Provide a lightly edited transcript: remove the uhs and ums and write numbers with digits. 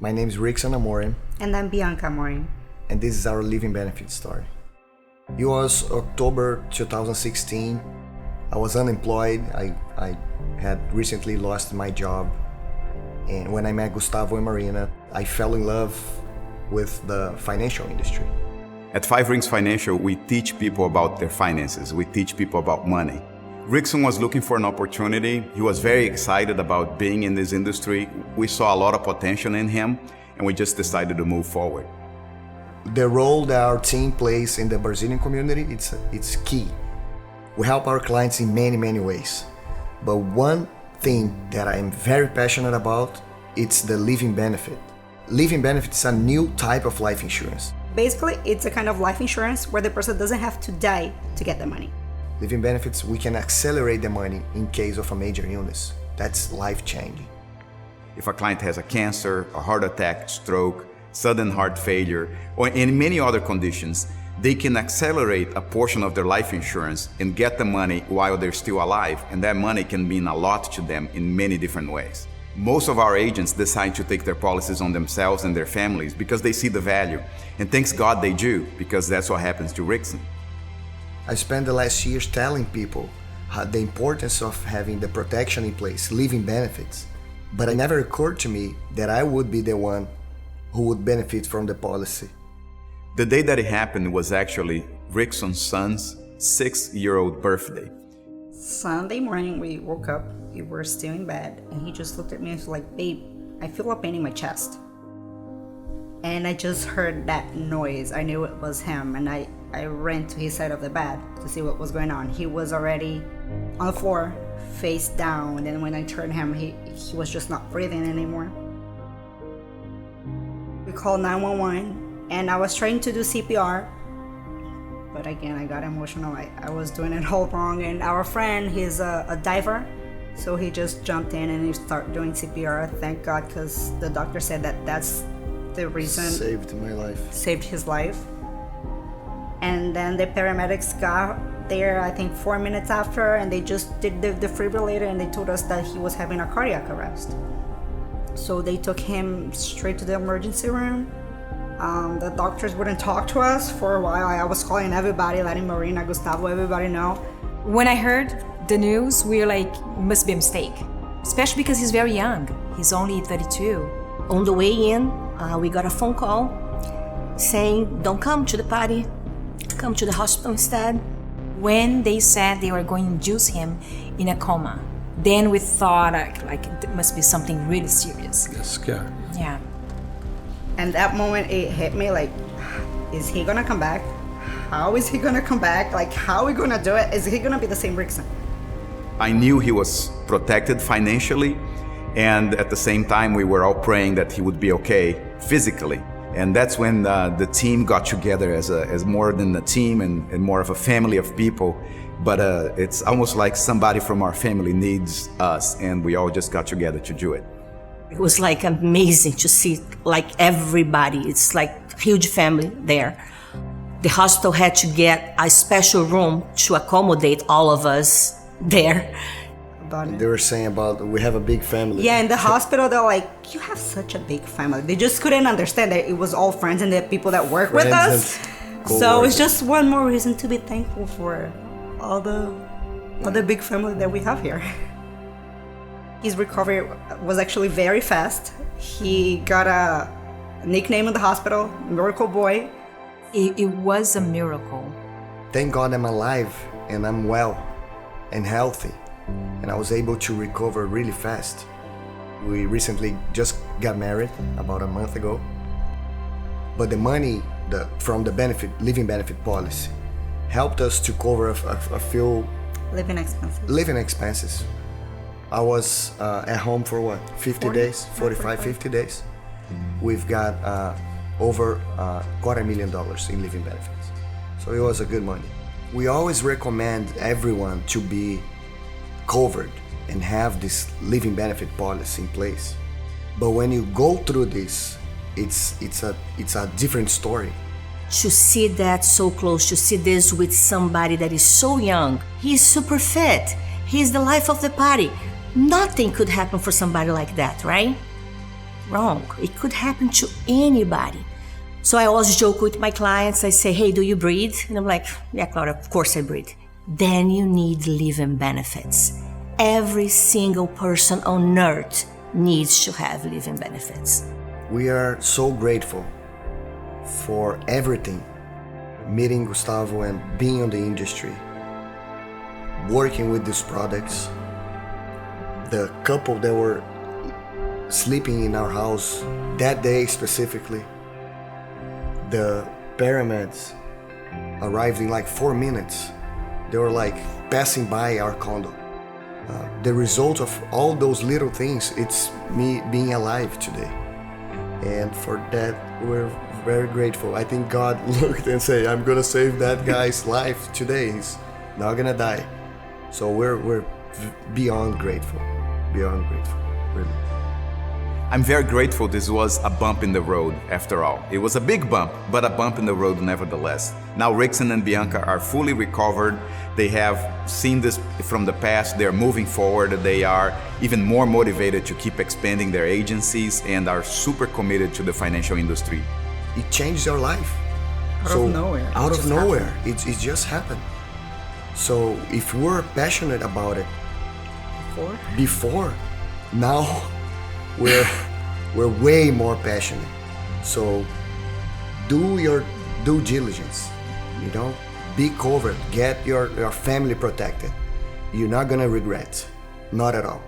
My name is Rickson Amorim. And I'm Bianca Amorim. And this is our living benefit story. It was October 2016. I was unemployed. I had recently lost my job. And when I met Gustavo and Marina, I fell in love with the financial industry. At Five Rings Financial, we teach people about their finances. We teach people about money. Rickson was looking for an opportunity. He was very excited about being in this industry. We saw a lot of potential in him, and we just decided to move forward. The role that our team plays in the Brazilian community, it's key. We help our clients in many ways. But one thing that I'm very passionate about, it's the living benefit. Living benefit is a new type of life insurance. Basically, it's a kind of life insurance where the person doesn't have to die to get the money. Living benefits, we can accelerate the money in case of a major illness. That's life-changing. If a client has a cancer, a heart attack, stroke, sudden heart failure, or in many other conditions, they can accelerate a portion of their life insurance and get the money while they're still alive, and that money can mean a lot to them in many different ways. Most of our agents decide to take their policies on themselves and their families because they see the value, and thanks God they do, because that's what happens to Rickson. I spent the last years telling people the importance of having the protection in place, living benefits, but it never occurred to me that I would be the one who would benefit from the policy. The day that it happened was actually Rickson's son's 6-year-old birthday. Sunday morning, we woke up, we were still in bed, and he just looked at me and was like, "Babe, I feel a pain in my chest." And I just heard that noise. I knew it was him, and I ran to his side of the bed to see what was going on. He was already on the floor, face down, and then when I turned him, he was just not breathing anymore. We called 911, and I was trying to do CPR, but again, I got emotional. I was doing it all wrong, and our friend, he's a diver, so he just jumped in and he started doing CPR. Thank God, because the doctor said that's the reason. Saved his life. And then the paramedics got there, I think 4 minutes after, and they just did the defibrillator, and they told us that he was having a cardiac arrest. So they took him straight to the emergency room. The doctors wouldn't talk to us for a while. I was calling everybody, letting Marina, Gustavo, everybody know. When I heard the news, we were like, it must be a mistake. Especially because he's very young. He's only 32. On the way in, we got a phone call saying, "Don't come to the party, come to the hospital instead." When they said they were going to induce him in a coma, then we thought like it must be something really serious. Yes, scared. Yeah. And that moment it hit me like, is he gonna come back? How is he gonna come back? Like, how are we gonna do it? Is he gonna be the same Rickson? I knew he was protected financially, and at the same time we were all praying that he would be okay physically. And that's when the team got together as more than a team and more of a family of people. But it's almost like somebody from our family needs us, and we all just got together to do it. It was like amazing to see like everybody. It's like a huge family there. The hospital had to get a special room to accommodate all of us there. They were saying about we have a big family. Yeah, in the hospital, they're like, you have such a big family. They just couldn't understand that it was all friends and the people that work with us. So it's just one more reason to be thankful for all the big family that we have here. His recovery was actually very fast. He got a nickname in the hospital, Miracle Boy. It was a miracle. Thank God I'm alive and I'm well and healthy. And I was able to recover really fast. We recently just got married about a month ago. But the money from the living benefit policy helped us to cover a few living expenses. I was at home for what, 50 days, 45, 50 days. We've got over $250,000 in living benefits. So it was a good money. We always recommend everyone to be covered and have this living benefit policy in place. But when you go through this, it's a different story. To see that so close, to see this with somebody that is so young, he's super fit, he's the life of the party. Nothing could happen for somebody like that, right? wrong. It could happen to anybody. So I always joke with my clients. I say, hey, do you breathe? And I'm like, yeah, Claudia, of course I breathe. Then you need living benefits. Every single person on earth needs to have living benefits. We are so grateful for everything. Meeting Gustavo and being in the industry, working with these products. The couple that were sleeping in our house that day specifically, the paramedics arrived in like 4 minutes. They were like passing by our condo. The result of all those little things, it's me being alive today. And for that, we're very grateful. I think God looked and said, I'm gonna save that guy's life today. He's not gonna die. So we're beyond grateful, really. I'm very grateful this was a bump in the road after all. It was a big bump, but a bump in the road nevertheless. Now Rickson and Bianca are fully recovered. They have seen this from the past. They're moving forward. They are even more motivated to keep expanding their agencies and are super committed to the financial industry. It changed our life. Out of nowhere. Out of nowhere. It just happened. So if we're passionate about it before, now we're way more passionate. So do your due diligence, be covered, get your family protected. You're not gonna regret, not at all.